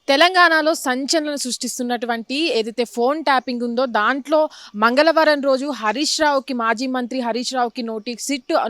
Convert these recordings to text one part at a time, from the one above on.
తెలంగాణలో సంచలనం సృష్టిస్తున్నటువంటి ఏదైతే ఫోన్ ట్యాపింగ్ ఉందో దాంట్లో మంగళవారం రోజు మాజీ మంత్రి హరీష్ రావుకి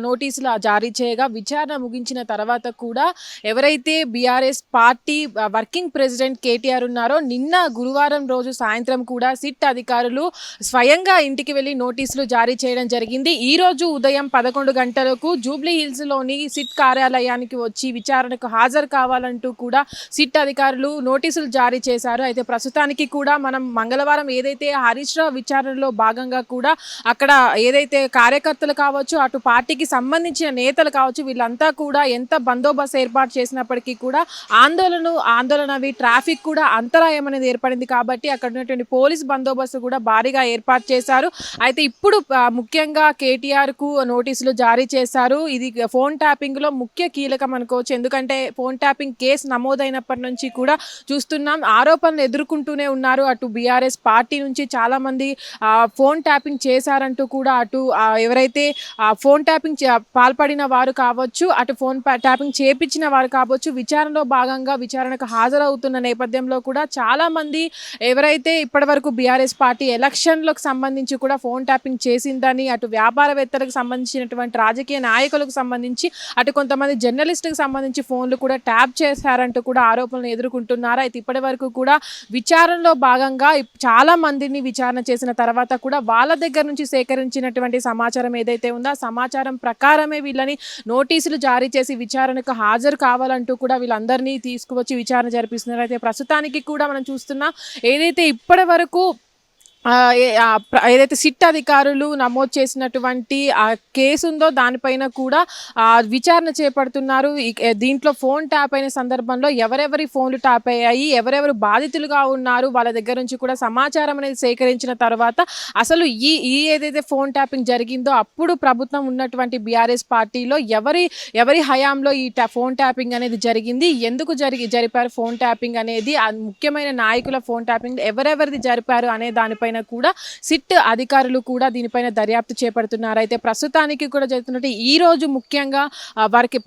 నోటీసులు జారీ చేయగా విచారణ ముగించిన తర్వాత కూడా ఎవరైతే BRS party working president KTR ఉన్నారో నిన్న గురువారం రోజు సాయంత్రం కూడా సిట్ అధికారులు స్వయంగా ఇంటికి వెళ్లి నోటీసులు జారీ చేయడం జరిగింది. ఈ రోజు ఉదయం 11 గంటలకు జూబ్లీ హిల్స్ లోని సిట్ కార్యాలయానికి వచ్చి విచారణకు హాజరు కావాలంటూ కూడా సిట్ అధికారులు నోటీసులు జారీ చేశారు. అయితే ప్రస్తుతానికి కూడా మనం మంగళవారం ఏదైతే హరీష్ రావు విచారణలో భాగంగా కూడా అక్కడ ఏదైతే కార్యకర్తలు కావచ్చు, అటు పార్టీకి సంబంధించిన నేతలు కావచ్చు, వీళ్ళంతా కూడా ఎంత బందోబస్తు ఏర్పాటు చేసినప్పటికీ కూడా ఆందోళన ట్రాఫిక్ కూడా అంతరాయం అనేది ఏర్పడింది. కాబట్టి అక్కడ ఉన్నటువంటి పోలీస్ బందోబస్తు కూడా భారీగా ఏర్పాటు చేశారు. అయితే ఇప్పుడు ముఖ్యంగా కేటీఆర్ కు నోటీసులు జారీ చేశారు. ఇది ఫోన్ ట్యాపింగ్ లో ముఖ్య కీలకం అనుకోవచ్చు. ఎందుకంటే ఫోన్ ట్యాపింగ్ కేసు నమోదైనప్పటి నుంచి కూడా చూస్తున్నాం, ఆరోపణలు ఎదుర్కొంటూనే ఉన్నారు. అటు బీఆర్ఎస్ పార్టీ నుంచి చాలా మంది ఫోన్ ట్యాపింగ్ చేశారంటూ కూడా అటు ఎవరైతే ఫోన్ ట్యాపింగ్ పాల్పడిన వారు కావచ్చు, అటు ఫోన్ ట్యాపింగ్ చేపించిన వారు కావచ్చు, విచారణలో భాగంగా విచారణకు హాజరవుతున్న నేపథ్యంలో కూడా చాలా మంది ఎవరైతే ఇప్పటివరకు బీఆర్ఎస్ పార్టీ ఎలక్షన్లకు సంబంధించి కూడా ఫోన్ ట్యాపింగ్ చేసిందని, అటు వ్యాపారవేత్తలకు సంబంధించినటువంటి రాజకీయ నాయకులకు సంబంధించి, అటు కొంతమంది జర్నలిస్టులకు సంబంధించి ఫోన్లు కూడా ట్యాప్ చేశారంటూ కూడా ఆరోపణలు ఎదుర్కొంటున్నారు. అయితే ఇప్పటి వరకు కూడా విచారణలో భాగంగా చాలా మందిని విచారణ చేసిన తర్వాత కూడా వాళ్ళ దగ్గర నుంచి సేకరించినటువంటి సమాచారం ఏదైతే ఉందో ఆ సమాచారం ప్రకారమే వీళ్ళని నోటీసులు జారీ చేసి విచారణకు హాజరు కావాలంటూ కూడా వీళ్ళందరినీ తీసుకువచ్చి విచారణ జరిపిస్తున్నారు. అయితే ప్రస్తుతానికి కూడా మనం చూస్తున్నాం, ఏదైతే ఇప్పటి వరకు ఏదైతే సిట్ అధికారులు నమోదు చేసినటువంటి ఆ కేసు ఉందో దానిపైన కూడా విచారణ చేపడుతున్నారు. దీంట్లో ఫోన్ ట్యాప్ అయిన సందర్భంలో ఎవరెవరి ఫోన్లు ట్యాప్ అయ్యాయి, ఎవరెవరు బాధితులుగా ఉన్నారు, వాళ్ళ దగ్గర నుంచి కూడా సమాచారం అనేది సేకరించిన తర్వాత అసలు ఈ ఏదైతే ఫోన్ ట్యాపింగ్ జరిగిందో అప్పుడు ప్రభుత్వం ఉన్నటువంటి బీఆర్ఎస్ పార్టీలో ఎవరి హయాంలో ఈ ఫోన్ ట్యాపింగ్ అనేది జరిగింది, ఎందుకు జరిపారు ఫోన్ ట్యాపింగ్ అనేది, ముఖ్యమైన నాయకుల ఫోన్ ట్యాపింగ్ ఎవరెవరిది జరిపారు అనే దానిపైన కూడా సిట్ అధికారులు కూడా దీనిపైన దర్యాప్తు చేపడుతున్నారు. అయితే ప్రస్తుతానికి కూడా జరుగుతున్నట్టు ఈ రోజు ముఖ్యంగా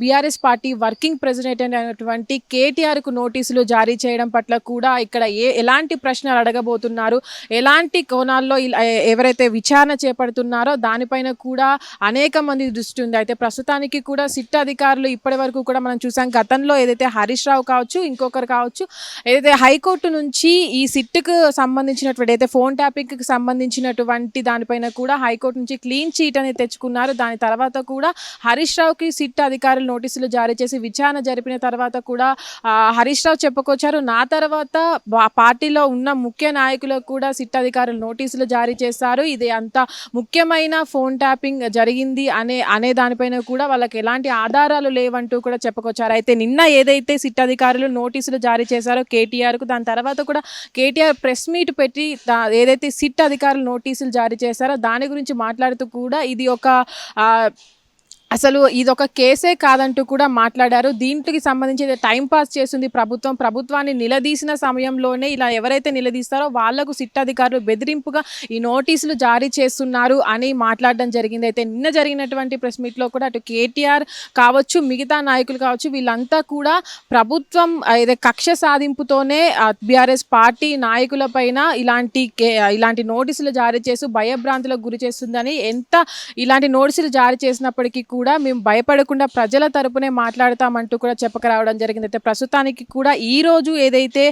బీఆర్ఎస్ పార్టీ వర్కింగ్ ప్రెసిడెంట్ అయినటువంటి కేటీఆర్ కు నోటీసులు జారీ చేయడం పట్ల కూడా ఇక్కడ ఎలాంటి ప్రశ్నలు అడగబోతున్నారు, ఎలాంటి కోణాల్లో ఎవరైతే విచారణ చేపడుతున్నారో దానిపైన కూడా అనేక మంది దృష్టి ఉంది. అయితే ప్రస్తుతానికి కూడా సిట్ అధికారులు ఇప్పటి వరకు కూడా మనం చూసాం, గతంలో ఏదైతే హరీష్ రావు కావచ్చు, ఇంకొకరు కావచ్చు, ఏదైతే హైకోర్టు నుంచి ఈ సిట్కు సంబంధించినటువంటి అయితే ఫోన్ ట్యాపింగ్కి సంబంధించినటువంటి దానిపైన కూడా హైకోర్టు నుంచి క్లీన్ చీట్ అనేది తెచ్చుకున్నారు. దాని తర్వాత కూడా హరీష్ రావుకి సిట్ అధికారులు నోటీసులు జారీ చేసి విచారణ జరిపిన తర్వాత కూడా హరీష్ రావు చెప్పుకొచ్చారు, నా తర్వాత పార్టీలో ఉన్న ముఖ్య నాయకులకు కూడా సిట్ అధికారులు నోటీసులు జారీ చేశారు, ఇది అంత ముఖ్యమైన ఫోన్ ట్యాపింగ్ జరిగింది అనే దానిపైన కూడా వాళ్ళకి ఎలాంటి ఆధారాలు లేవంటూ కూడా చెప్పుకొచ్చారు. అయితే నిన్న ఏదైతే సిట్ అధికారులు నోటీసులు జారీ చేశారో కేటీఆర్కు, దాని తర్వాత కూడా కేటీఆర్ ప్రెస్ మీట్ పెట్టి ఏదైతే సిట్ అధికారులు నోటీసులు జారీ చేశారో దాని గురించి మాట్లాడుతూ కూడా ఇది అసలు ఇదొక కేసే కాదంటూ కూడా మాట్లాడారు. దీంట్కి సంబంధించి టైంపాస్ చేస్తుంది ప్రభుత్వాన్ని నిలదీసిన సమయంలోనే ఇలా ఎవరైతే నిలదీస్తారో వాళ్లకు సిట్ అధికారులు బెదిరింపుగా ఈ నోటీసులు జారీ చేస్తున్నారు అని మాట్లాడడం జరిగింది. అయితే నిన్న జరిగినటువంటి ప్రెస్ మీట్లో కూడా అటు కేటీఆర్ కావచ్చు, మిగతా నాయకులు కావచ్చు, వీళ్ళంతా కూడా ప్రభుత్వం కక్ష సాధింపుతోనే బీఆర్ఎస్ పార్టీ నాయకుల పైన ఇలాంటి నోటీసులు జారీ చేసి భయభ్రాంతులకు గురి చేస్తుందని, ఇలాంటి నోటీసులు జారీ చేసినప్పటికీ కూడా మేము భయపడకుండా ప్రజల తరపునే మాట్లాడతామంటూ కూడా చెప్పకరావడం జరిగింది. అయితే ప్రస్తుతానికి కూడా ఈ రోజు ఏదైతే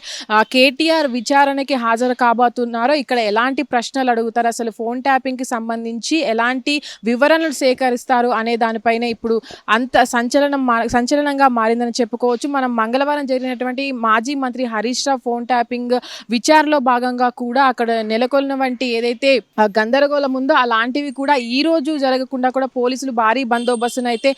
కేటీఆర్ విచారణకి హాజరు కాబోతున్నారో ఇక్కడ ఎలాంటి ప్రశ్నలు అడుగుతారు, అసలు ఫోన్ ట్యాపింగ్ కి సంబంధించి ఎలాంటి వివరణలు సేకరిస్తారు అనే దానిపైన ఇప్పుడు అంత సంచలనంగా మారిందని చెప్పుకోవచ్చు. మనం మంగళవారం జరిగినటువంటి మాజీ మంత్రి హరీష్ రావు ఫోన్ ట్యాపింగ్ విచారణలో భాగంగా కూడా అక్కడ నెలకొల్లినటువంటి ఏదైతే గందరగోళం ఉందో అలాంటివి కూడా ఈ రోజు జరగకుండా కూడా పోలీసులు భారీ బందోబస్తు అయితే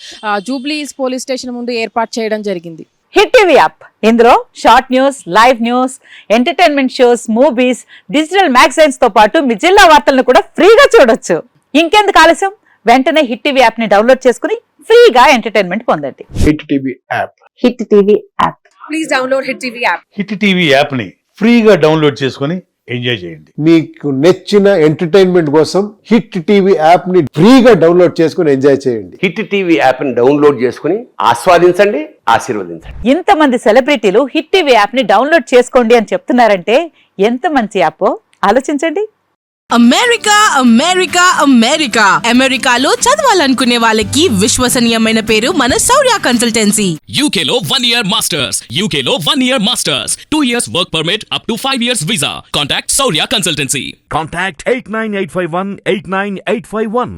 జూబ్లీ హిల్స్ పోలీస్ స్టేషన్ ముందు ఏర్పాటు చేయడం జరిగింది. హిట్ టీవీ యాప్ ఇందులో short news, live news, entertainment shows, movies, digital magazines తో పాటు మీ జిల్లా వార్తలను కూడా ఫ్రీగా చూడొచ్చు. ఇంకెందుకు ఆలస్యం, వెంటనే హిట్ టీవీ యాప్ ని డౌన్లోడ్ చేసుకుని ఫ్రీగా ఎంటర్టైన్మెంట్ పొందండి. Hit TV app. Hit TV app. Please download hit TV app. Hit TV app ని ఫ్రీగా డౌన్లోడ్ చేసుకొని ఎంజాయ్ చేయండి. మీకు నచ్చిన ఎంటర్టైన్మెంట్ కోసం హిట్ టీవీ యాప్ ని ఫ్రీగా డౌన్లోడ్ చేసుకుని ఎంజాయ్ చేయండి. హిట్ టీవీ యాప్ని డౌన్లోడ్ చేసుకుని ఆస్వాదించండి, ఆశీర్వదించండి. ఇంతమంది సెలబ్రిటీలు హిట్ టీవీ యాప్ ని డౌన్లోడ్ చేసుకోండి అని చెప్తున్నారంటే ఎంత మంచి యాప్ ఆలోచించండి. అమెరికా అమెరికా అమెరికా అమెరికాలో చదవాలనుకునే వాళ్ళకి విశ్వసనీయమైన పేరు మన శౌర్య consultancy. UK Law 1 Year Masters. UK Law 1 Year Masters. 2 years work permit up to 5 years visa. Contact Saurya Consultancy. Contact 89851 89851.